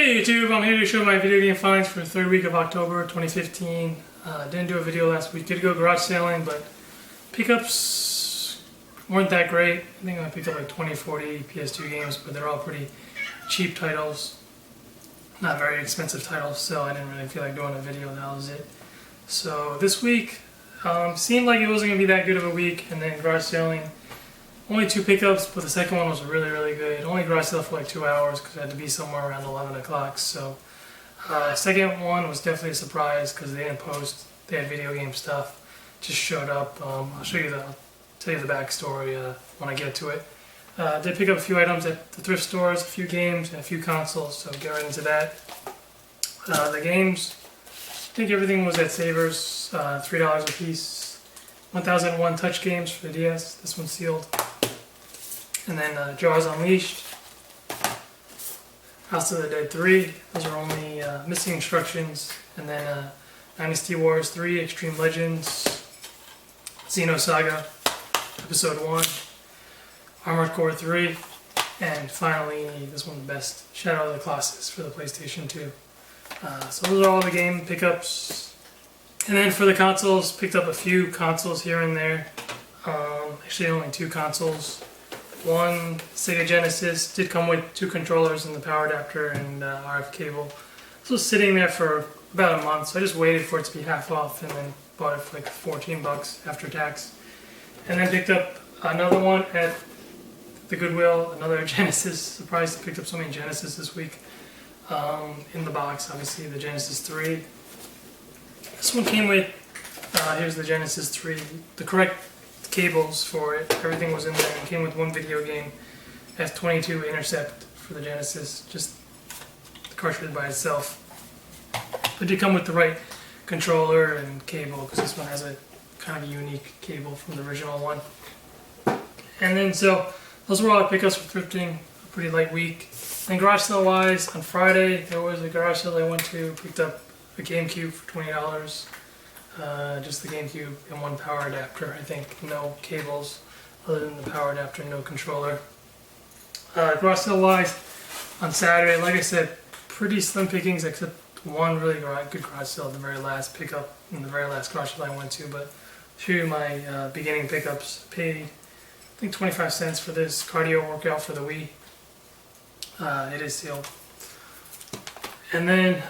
Hey YouTube, I'm here to show my video game finds for the third week of October 2015. Didn't do a video last week. Did go garage sailing, but pickups weren't that great. I think I picked up like 20, 40 PS2 games, but they're all pretty cheap titles. Not very expensive titles, so I didn't really feel like doing a video. That was it. So this week seemed like it wasn't going to be that good of a week, and then garage sailing. Only 2 pickups, but the second one was really good. Only garage sale for like 2 hours because I had to be somewhere around 11 o'clock. So second one was definitely a surprise because they didn't post. They had video game stuff. Just showed up. I'll tell you the backstory when I get to it. Did pick up a few items at the thrift stores, a few games, and a few consoles. So get right into that. The games, I think everything was at Savers, $3 a piece. 1001 touch games for the DS. This one's sealed. And then Jaws Unleashed, House of the Dead 3, those are only missing instructions, and then Dynasty Wars 3, Extreme Legends, Xenosaga, Episode 1, Armored Core 3, and finally, this one's the best, Shadow of the Colossus for the PlayStation 2. So those are all the game pickups. And then for the consoles, picked up a few consoles here and there, actually only 2 consoles. One Sega Genesis did come with 2 controllers and the power adapter and RF cable. This was sitting there for about a month, so I just waited for it to be half off and then bought it for like 14 bucks after tax. And then picked up another one at the Goodwill, another Genesis. Surprised I picked up so many Genesis this week. In the box, obviously the Genesis 3. This one came with, here's the Genesis 3, the correct cables for it. Everything was in there. It came with 1 video game, F-22 Intercept for the Genesis, just the cartridge by itself. But it did come with the right controller and cable, because this one has a kind of unique cable from the original one. And then so those were all the pickups for thrifting. A pretty light week. And garage sale wise, on Friday there was a garage sale I went to, picked up a GameCube for $20. Just the GameCube and 1 power adapter, I think. No cables other than the power adapter, no controller. Garage sale wise, on Saturday, like I said, pretty slim pickings except one really good garage sale at the very last pickup in the very last garage sale I went to. But a few of my beginning pickups paid, I think 25 cents for this cardio workout for the Wii. It is sealed. And then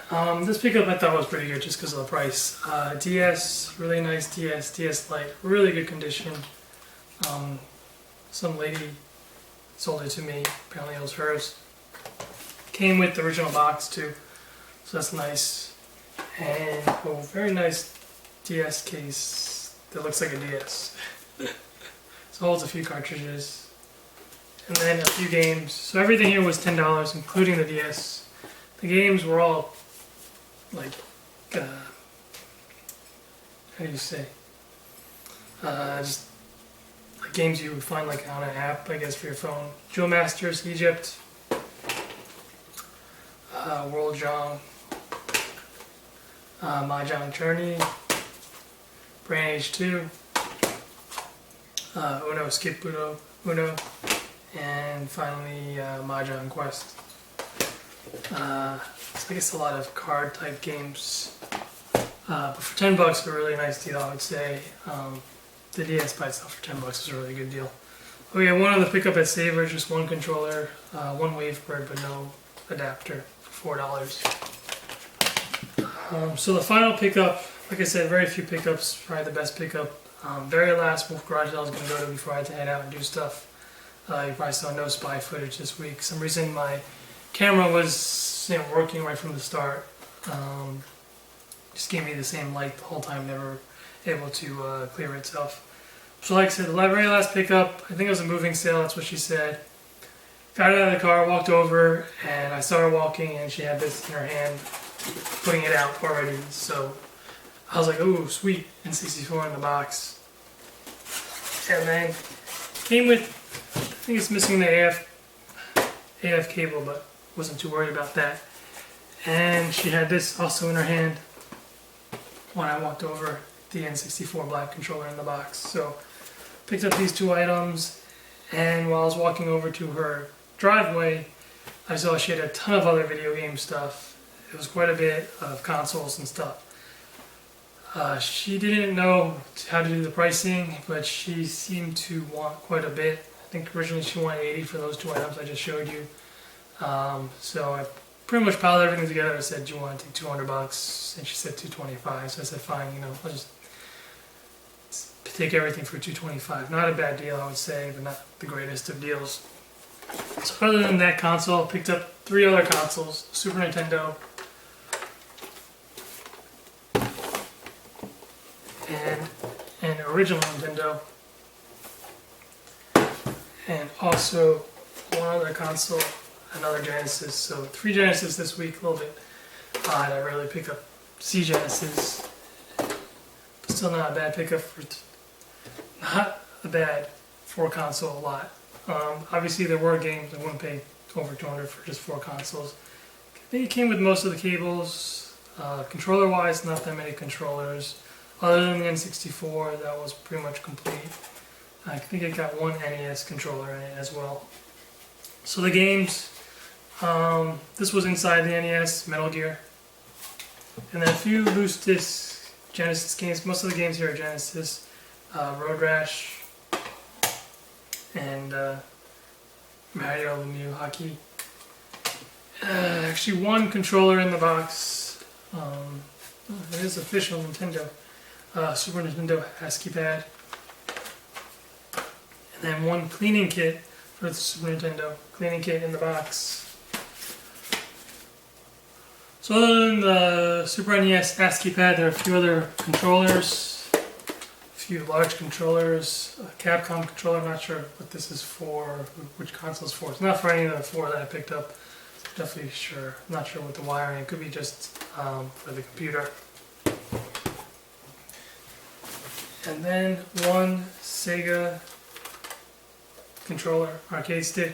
this pickup I thought was pretty good just because of the price. DS, really nice DS Lite, really good condition. Some lady sold it to me, apparently it was hers. Came with the original box too, so that's nice. And a very nice DS case that looks like a DS. So holds a few cartridges. And then a few games. So everything here was $10, including the DS. The games were all like, how do you say? Just like games you would find like on an app, I guess, for your phone. Duel Masters, Egypt, World Jong, Mahjong Journey, Brain Age 2, Uno Skip Uno, and finally Mahjong Quest. So I guess a lot of card type games, but for 10 bucks a really nice deal, I would say. The DS by itself for 10 bucks is a really good deal. Oh yeah, one other pickup at Savers, just 1 controller, 1 Wavebird, but no adapter for $4. So the final pickup, like I said, very few pickups, probably the best pickup. Very last Wolf Garage I was going to go to before I had to head out and do stuff. You probably saw no spy footage this week. For some reason my camera was working right from the start. Just gave me the same light the whole time, never able to clear itself. So like I said, the very last pickup, I think it was a moving sale, that's what she said. Got out of the car, walked over, and I started walking, and she had this in her hand, putting it out already. So I was like, ooh, sweet, N64 in the box. And then came with, I think it's missing the AF cable, but wasn't too worried about that. And she had this also in her hand when I walked over, the N64 black controller in the box. So picked up these 2 items, and while I was walking over to her driveway, I saw she had a ton of other video game stuff. It was quite a bit of consoles and stuff. She didn't know how to do the pricing, but she seemed to want quite a bit. I think originally she wanted $80 for those two items I just showed you. So I pretty much piled everything together. I said, "Do you want to take $200?" And she said $225. So I said, "Fine, I'll just take everything for $225." Not a bad deal, I would say, but not the greatest of deals. So other than that console, I picked up 3 other consoles: Super Nintendo, and an original Nintendo, and also one other console, another Genesis. So 3 Genesis this week, a little bit odd. I rarely pick up C Genesis. Still not a bad pickup for, not a bad 4 console lot. Obviously there were games I wouldn't pay over $200 for just 4 consoles. I think it came with most of the cables. Controller wise, not that many controllers. Other than the N64, that was pretty much complete. I think it got one NES controller in it as well. So the games, this was inside the NES, Metal Gear. And then a few loose disc Genesis games. Most of the games here are Genesis. Road Rash and Mario Lemieux Hockey. Actually, 1 controller in the box. It is official Nintendo. Super Nintendo ASCII pad. And then 1 cleaning kit for the Super Nintendo. Cleaning kit in the box. So other than the Super NES ASCII pad, there are a few other controllers. A few large controllers. A Capcom controller, I'm not sure what this is for, which console it's for. It's not for any of the 4 that I picked up. Definitely sure. I'm not sure what the wiring. It could be just for the computer. And then 1 Sega controller, arcade stick.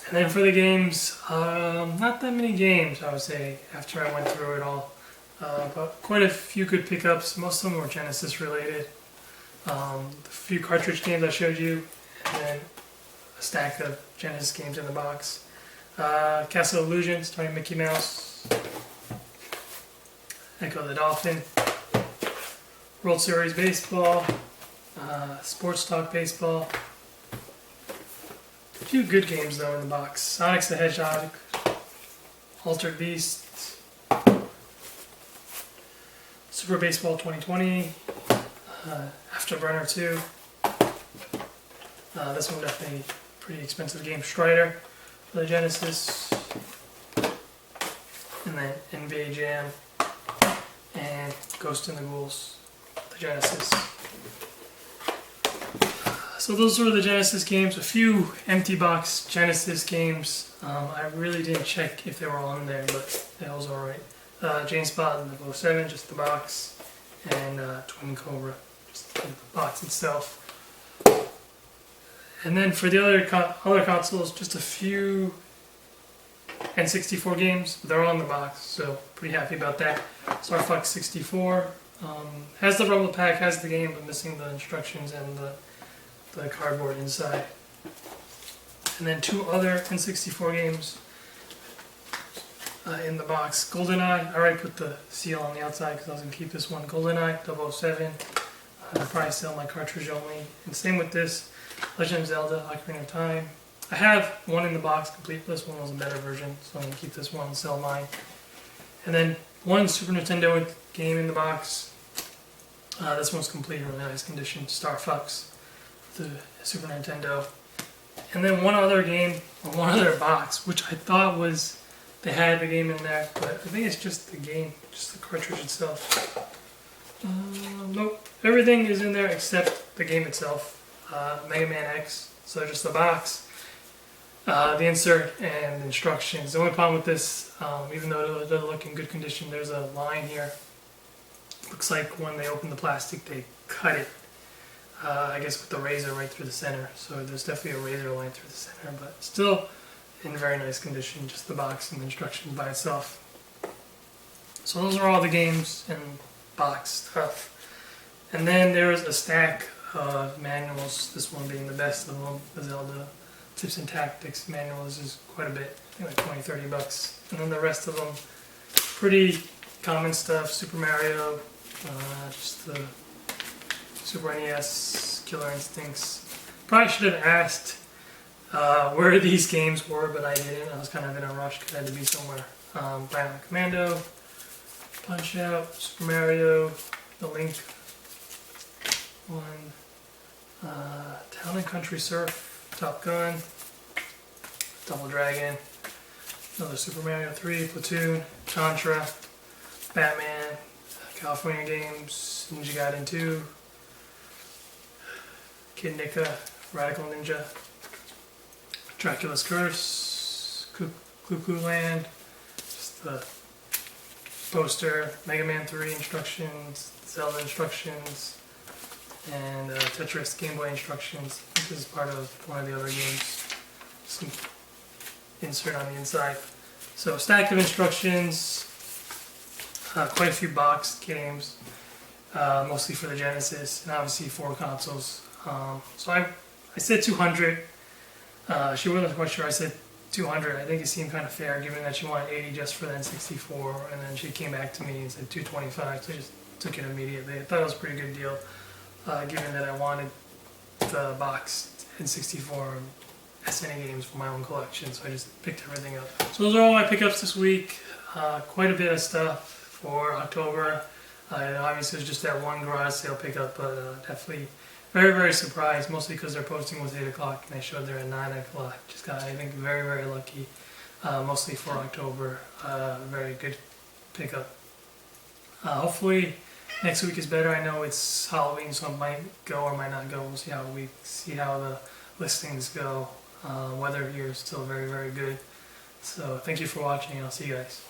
And then for the games, not that many games, I would say, after I went through it all. But quite a few good pickups. Most of them were Genesis related. The few cartridge games I showed you, and then a stack of Genesis games in the box. Castle Illusion, starring Mickey Mouse. Echo the Dolphin. World Series Baseball. Sports Talk Baseball. A few good games though in the box. Sonic the Hedgehog. Altered Beast. Super Baseball 2020. Afterburner 2. This one definitely pretty expensive game. Strider for the Genesis. And then NBA Jam. And Ghost in the Ghouls, the Genesis. So those were the Genesis games. A few empty box Genesis games. I really didn't check if they were all in there, but that was alright. James Bond, the 07, just the box, and Twin Cobra, just the box itself. And then for the other consoles, just a few N64 games. They're all in the box, so pretty happy about that. Star Fox 64 has the rumble pack, has the game, but missing the instructions and the cardboard inside. And then 2 other N64 games in the box. GoldenEye, I already put the seal on the outside because I was going to keep this one. GoldenEye 007. I'll probably sell my cartridge only. And same with this. Legend of Zelda, Ocarina of Time. I have one in the box complete. This one was a better version, so I'm going to keep this one and sell mine. And then 1 Super Nintendo game in the box. This one's complete, really nice condition. Star Fox, the Super Nintendo. And then 1 other game, or 1 other box, which I thought was, they had the game in there, but I think it's just the game, just the cartridge itself. Nope, everything is in there except the game itself. Mega Man X, so just the box, the insert, and the instructions. The only problem with this, even though it doesn't look in good condition, there's a line here. Looks like when they open the plastic, they cut it. I guess with the razor right through the center. So there's definitely a razor line through the center, but still in very nice condition, just the box and the instructions by itself. So those are all the games and box stuff. And then there was a stack of manuals, this one being the best of them, the Zelda tips and tactics manual. This is quite a bit, I think like 20, $30. And then the rest of them, pretty common stuff. Super Mario, just the Super NES, Killer Instincts. Probably should have asked where these games were, but I didn't. I was kind of in a rush because I had to be somewhere. Bionic Commando, Punch Out, Super Mario, The Link one, Town and Country Surf, Top Gun, Double Dragon, another Super Mario 3, Platoon, Contra, Batman, California Games, Ninja Gaiden 2, Kid Nika, Radical Ninja, Dracula's Curse, Cuckoo Land, just the poster, Mega Man 3 instructions, Zelda instructions, and Tetris Game Boy instructions. I think this is part of one of the other games. Some insert on the inside. So stack of instructions, quite a few boxed games, mostly for the Genesis, and obviously 4 consoles. So I said 200. She wasn't quite sure. I said 200. I think it seemed kind of fair, given that she wanted 80 just for the N64, and then she came back to me and said 225. So I just took it immediately. I thought it was a pretty good deal, given that I wanted the boxed N64 and SNE games for my own collection. So I just picked everything up. So those are all my pickups this week. Quite a bit of stuff for October. Obviously, it was just that one garage sale pickup, but definitely very, very surprised, mostly because their posting was 8 o'clock and they showed there at 9 o'clock. Just got, I think, very, very lucky, mostly for October. Very good pickup. Hopefully next week is better. I know it's Halloween, so it might go or might not go. We'll see how the listings go. Weather here is still very, very good. So thank you for watching, and I'll see you guys.